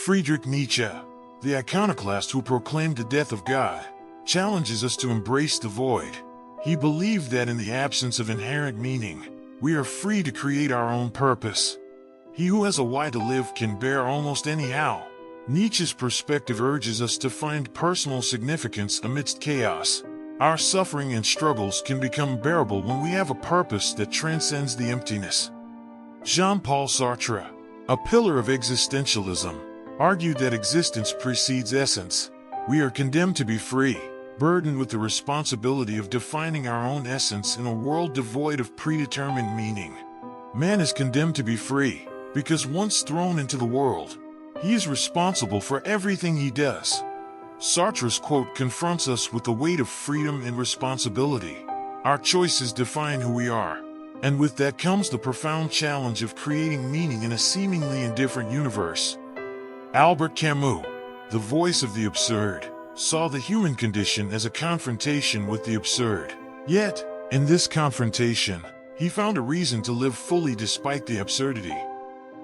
Friedrich Nietzsche, the iconoclast who proclaimed the death of God, challenges us to embrace the void. He believed that in the absence of inherent meaning, we are free to create our own purpose. He who has a why to live can bear almost any how. Nietzsche's perspective urges us to find personal significance amidst chaos. Our suffering and struggles can become bearable when we have a purpose that transcends the emptiness. Jean-Paul Sartre, a pillar of existentialism, argued that existence precedes essence. We are condemned to be free, burdened with the responsibility of defining our own essence in a world devoid of predetermined meaning. Man is condemned to be free, because once thrown into the world, he is responsible for everything he does. Sartre's quote confronts us with the weight of freedom and responsibility. Our choices define who we are, and with that comes the profound challenge of creating meaning in a seemingly indifferent universe. Albert Camus, the voice of the absurd, saw the human condition as a confrontation with the absurd. Yet, in this confrontation, he found a reason to live fully despite the absurdity.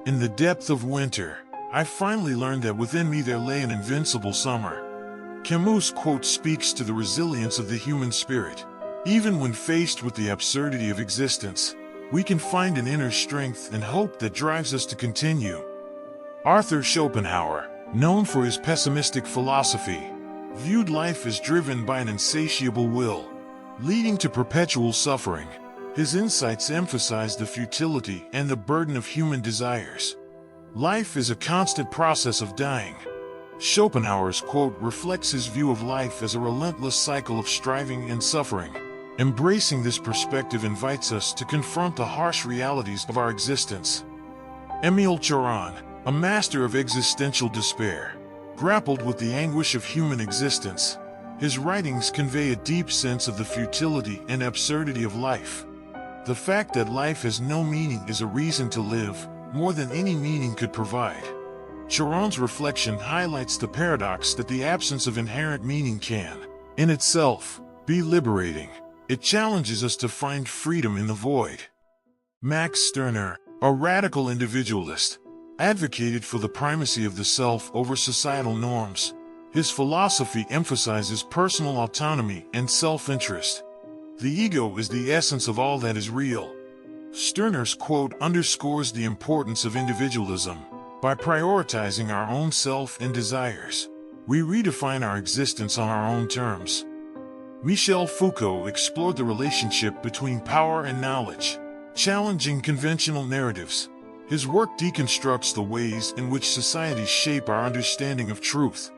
In the depth of winter, I finally learned that within me there lay an invincible summer. Camus' quote speaks to the resilience of the human spirit. Even when faced with the absurdity of existence, we can find an inner strength and hope that drives us to continue. Arthur Schopenhauer, known for his pessimistic philosophy, viewed life as driven by an insatiable will, leading to perpetual suffering. His insights emphasize the futility and the burden of human desires. Life is a constant process of dying. Schopenhauer's quote reflects his view of life as a relentless cycle of striving and suffering. Embracing this perspective invites us to confront the harsh realities of our existence. Émile Cioran, a master of existential despair, grappled with the anguish of human existence. His writings convey a deep sense of the futility and absurdity of life. The fact that life has no meaning is a reason to live, more than any meaning could provide. Cioran's reflection highlights the paradox that the absence of inherent meaning can, in itself, be liberating. It challenges us to find freedom in the void. Max Stirner, a radical individualist, advocated for the primacy of the self over societal norms. His philosophy emphasizes personal autonomy and self-interest. The ego is the essence of all that is real. Stirner's quote underscores the importance of individualism. By prioritizing our own self and desires, we redefine our existence on our own terms. Michel Foucault explored the relationship between power and knowledge, challenging conventional narratives. His work deconstructs the ways in which societies shape our understanding of truth.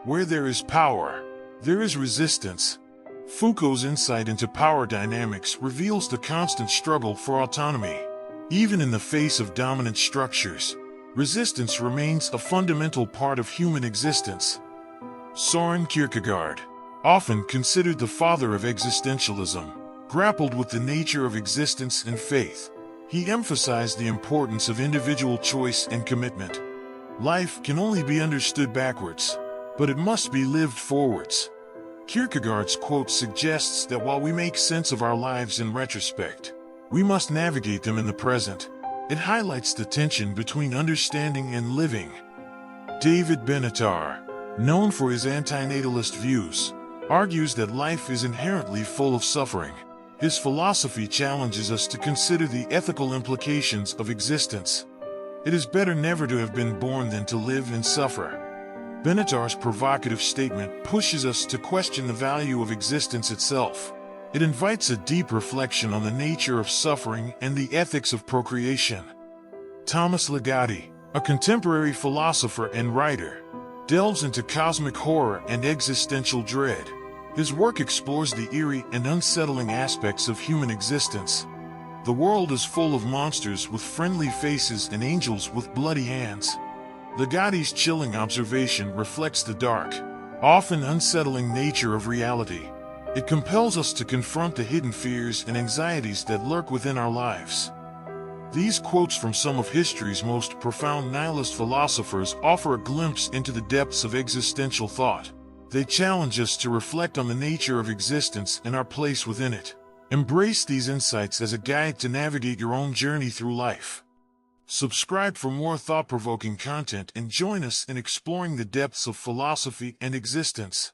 Where there is power, there is resistance. Foucault's insight into power dynamics reveals the constant struggle for autonomy. Even in the face of dominant structures, resistance remains a fundamental part of human existence. Søren Kierkegaard, often considered the father of existentialism, grappled with the nature of existence and faith. He emphasized the importance of individual choice and commitment. Life can only be understood backwards, but it must be lived forwards. Kierkegaard's quote suggests that while we make sense of our lives in retrospect, we must navigate them in the present. It highlights the tension between understanding and living. David Benatar, known for his antinatalist views, argues that life is inherently full of suffering. His philosophy challenges us to consider the ethical implications of existence. It is better never to have been born than to live and suffer. Benatar's provocative statement pushes us to question the value of existence itself. It invites a deep reflection on the nature of suffering and the ethics of procreation. Thomas Ligotti, a contemporary philosopher and writer, delves into cosmic horror and existential dread. His work explores the eerie and unsettling aspects of human existence. The world is full of monsters with friendly faces and angels with bloody hands. Ligotti's chilling observation reflects the dark, often unsettling nature of reality. It compels us to confront the hidden fears and anxieties that lurk within our lives. These quotes from some of history's most profound nihilist philosophers offer a glimpse into the depths of existential thought. They challenge us to reflect on the nature of existence and our place within it. Embrace these insights as a guide to navigate your own journey through life. Subscribe for more thought-provoking content and join us in exploring the depths of philosophy and existence.